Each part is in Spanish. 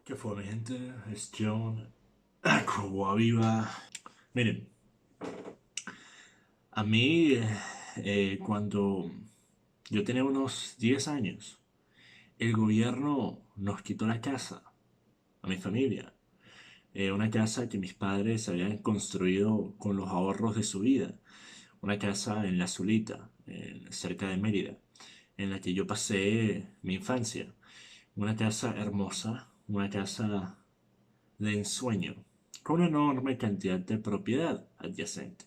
¿Qué fue, mi gente? Es John. Cuba viva. Miren, a mí, cuando yo tenía unos 10 años, el gobierno nos quitó la casa, a mi familia. Una casa que mis padres habían construido con los ahorros de su vida. Una casa en La Zulita, cerca de Mérida, en la que yo pasé mi infancia. Una casa hermosa, una casa de ensueño, con una enorme cantidad de propiedad adyacente.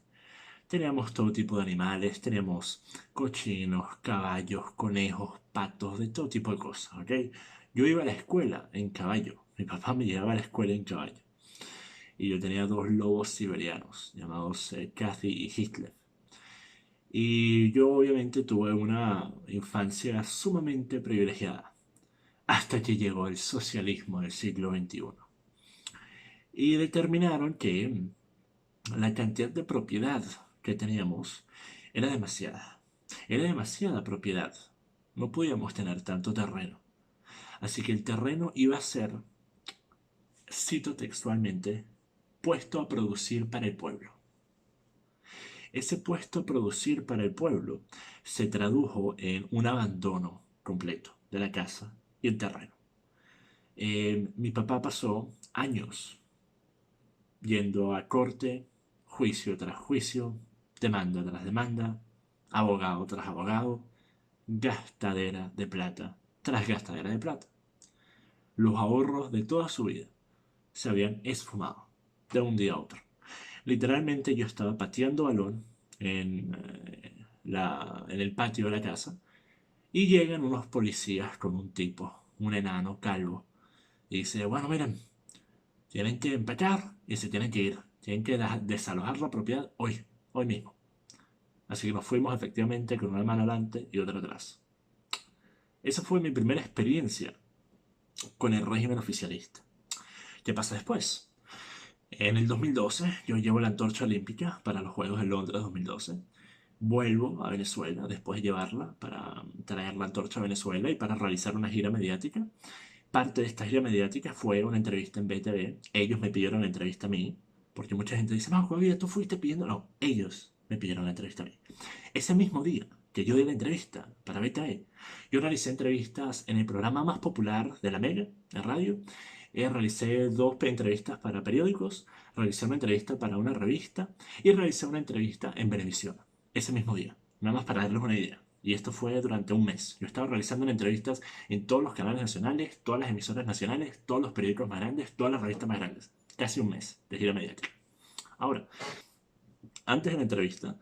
Teníamos todo tipo de animales, teníamos cochinos, caballos, conejos, patos, de todo tipo de cosas, ¿ok? Yo iba a la escuela en caballo, mi papá me llevaba a la escuela en caballo, y yo tenía dos lobos siberianos, llamados Cathy y Hitler. Y yo obviamente tuve una infancia sumamente privilegiada, hasta que llegó el socialismo del siglo XXI. Y determinaron que la cantidad de propiedad que teníamos era demasiada. Era demasiada propiedad. No podíamos tener tanto terreno. Así que el terreno iba a ser, cito textualmente, puesto a producir para el pueblo. Ese puesto a producir para el pueblo se tradujo en un abandono completo de la casa y el terreno. Mi papá pasó años yendo a corte, juicio tras juicio, demanda tras demanda, abogado tras abogado, gastadera de plata tras gastadera de plata. Los ahorros de toda su vida se habían esfumado de un día a otro. Literalmente yo estaba pateando balón en el patio de la casa y llegan unos policías con un tipo, un enano calvo, y dice, bueno, miren, tienen que empacar y se tienen que ir. Tienen que desalojar la propiedad hoy, hoy mismo. Así que nos fuimos efectivamente con una mano adelante y otra atrás. Esa fue mi primera experiencia con el régimen oficialista. ¿Qué pasa después? En el 2012 yo llevo la antorcha olímpica para los Juegos de Londres 2012. Vuelvo a Venezuela después de llevarla para traer la antorcha a Venezuela y para realizar una gira mediática. Parte de esta gira mediática fue una entrevista en BTV. Ellos me pidieron la entrevista a mí, porque mucha gente dice, no, Juan, tú fuiste pidiendo. No, ellos me pidieron la entrevista a mí. Ese mismo día que yo di la entrevista para BTV, yo realicé entrevistas en el programa más popular de la Mega, en radio. Realicé dos entrevistas para periódicos, realicé una entrevista para una revista y realicé una entrevista en Venevisión. Ese mismo día, nada más para darles una idea. Y esto fue durante un mes. Yo estaba realizando entrevistas en todos los canales nacionales, todas las emisoras nacionales, todos los periódicos más grandes, todas las revistas más grandes. Casi un mes de gira mediática. Ahora, antes de la entrevista,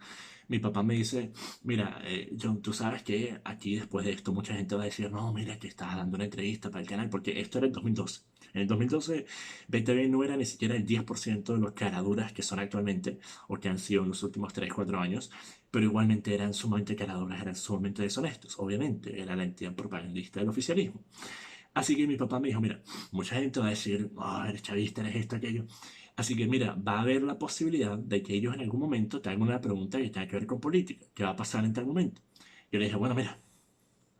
mi papá me dice, mira, John, tú sabes que aquí después de esto mucha gente va a decir, no, mira que estás dando una entrevista para el canal, porque esto era en 2012. En el 2012, BTV no era ni siquiera el 10% de los caraduras que son actualmente, o que han sido en los últimos 3 4 años, pero igualmente eran sumamente caraduras, eran sumamente deshonestos, obviamente, era la entidad propagandista del oficialismo. Así que mi papá me dijo, mira, mucha gente va a decir, oh, eres chavista, eres esto, aquello. Así que mira, va a haber la posibilidad de que ellos en algún momento te hagan una pregunta que tenga que ver con política. ¿Qué va a pasar en tal momento? Yo le dije, bueno, mira,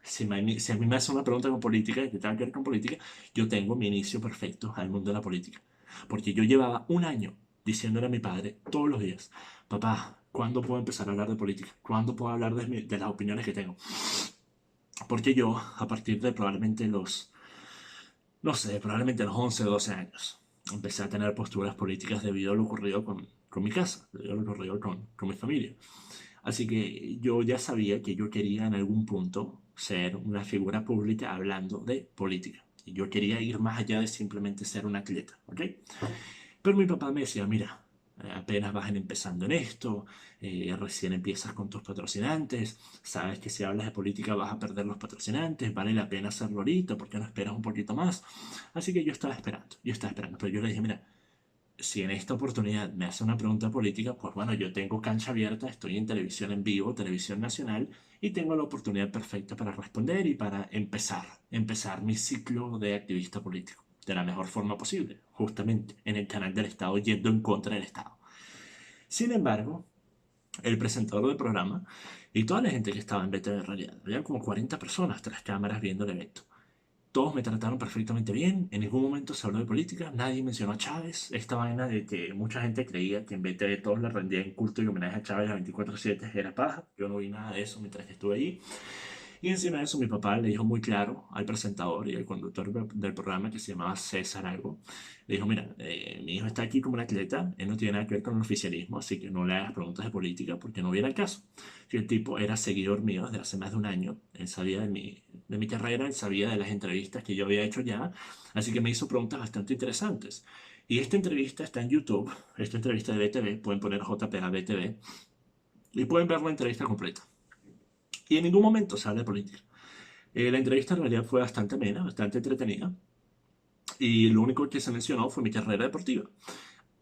si a mí me hace una pregunta con política que tenga que ver con política, yo tengo mi inicio perfecto al mundo de la política. Porque yo llevaba un año diciéndole a mi padre todos los días, papá, ¿cuándo puedo empezar a hablar de política? ¿Cuándo puedo hablar de las opiniones que tengo? Porque yo, a partir de probablemente no sé, probablemente a los 11 o 12 años, empecé a tener posturas políticas debido a lo ocurrido con mi casa, debido a lo ocurrido con mi familia. Así que yo ya sabía que yo quería en algún punto ser una figura pública hablando de política. Y yo quería ir más allá de simplemente ser un atleta, ¿ok? Pero mi papá me decía, mira, apenas vas empezando en esto, recién empiezas con tus patrocinantes, sabes que si hablas de política vas a perder los patrocinantes, vale la pena hacerlo ahorita, ¿por qué no esperas un poquito más? Así que yo estaba esperando, pero yo le dije, mira, si en esta oportunidad me hace una pregunta política, pues bueno, yo tengo cancha abierta, estoy en televisión en vivo, televisión nacional, y tengo la oportunidad perfecta para responder y para empezar mi ciclo de activista político de la mejor forma posible, justamente en el canal del Estado, yendo en contra del Estado. Sin embargo, el presentador del programa y toda la gente que estaba en BTV en realidad, había como 40 personas tras cámaras viendo el evento. Todos me trataron perfectamente bien, en ningún momento se habló de política, nadie mencionó a Chávez. Esta vaina de que mucha gente creía que en BTV todos le rendían culto y homenaje a Chávez a 24/7 era paja. Yo no vi nada de eso mientras que estuve ahí. Y encima de eso, mi papá le dijo muy claro al presentador y al conductor del programa, que se llamaba César algo, le dijo, mira, mi hijo está aquí como un atleta, él no tiene nada que ver con el oficialismo, así que no le hagas preguntas de política porque no viene al caso. Y el tipo era seguidor mío desde hace más de un año, él sabía de mi carrera, él sabía de las entrevistas que yo había hecho ya, así que me hizo preguntas bastante interesantes. Y esta entrevista está en YouTube, esta entrevista de BTV, pueden poner JPA BTV y pueden ver la entrevista completa. Y en ningún momento se habla de política. La entrevista en realidad fue bastante amena, bastante entretenida, y lo único que se mencionó fue mi carrera deportiva.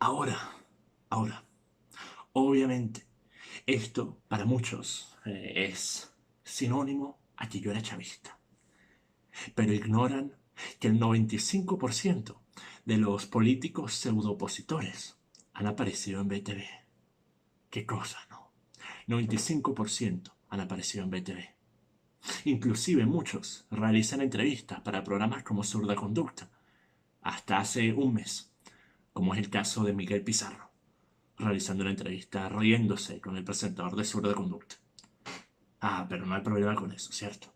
Ahora, ahora, obviamente, esto para muchos es sinónimo a que yo era chavista, pero ignoran que el 95% de los políticos pseudo-opositores han aparecido en BTV. ¿Qué cosa, no? 95% han aparecido en BTV. Inclusive muchos realizan entrevistas para programas como Zurda Conducta, hasta hace un mes, como es el caso de Miguel Pizarro, realizando una entrevista riéndose con el presentador de Zurda Conducta. Ah, pero no hay problema con eso, ¿cierto?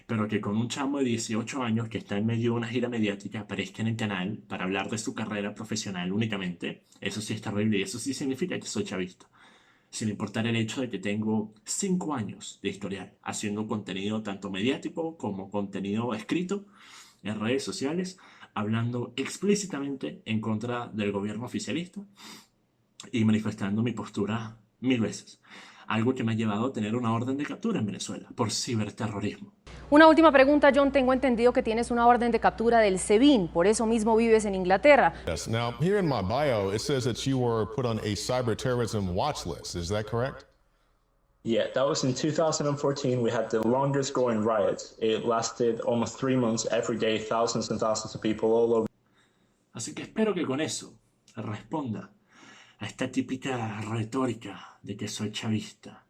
Pero que con un chamo de 18 años que está en medio de una gira mediática aparezca en el canal para hablar de su carrera profesional únicamente, eso sí es terrible y eso sí significa que soy chavista. Sin importar el hecho de que tengo 5 años de historial haciendo contenido tanto mediático como contenido escrito en redes sociales, hablando explícitamente en contra del gobierno oficialista y manifestando mi postura 1000 veces. Algo que me ha llevado a tener una orden de captura en Venezuela por ciberterrorismo. Una última pregunta, John. Tengo entendido que tienes una orden de captura del SEBIN, por eso mismo vives en Inglaterra. Yes. Now, here in my bio, it says that you were put on a cyber terrorism watch list. Is that correct? Yeah, that was in 2014. We had the longest going riot. It lasted almost 3 months. Every day, thousands and thousands of people all over. Así que espero que con eso responda a esta típica retórica de que soy chavista.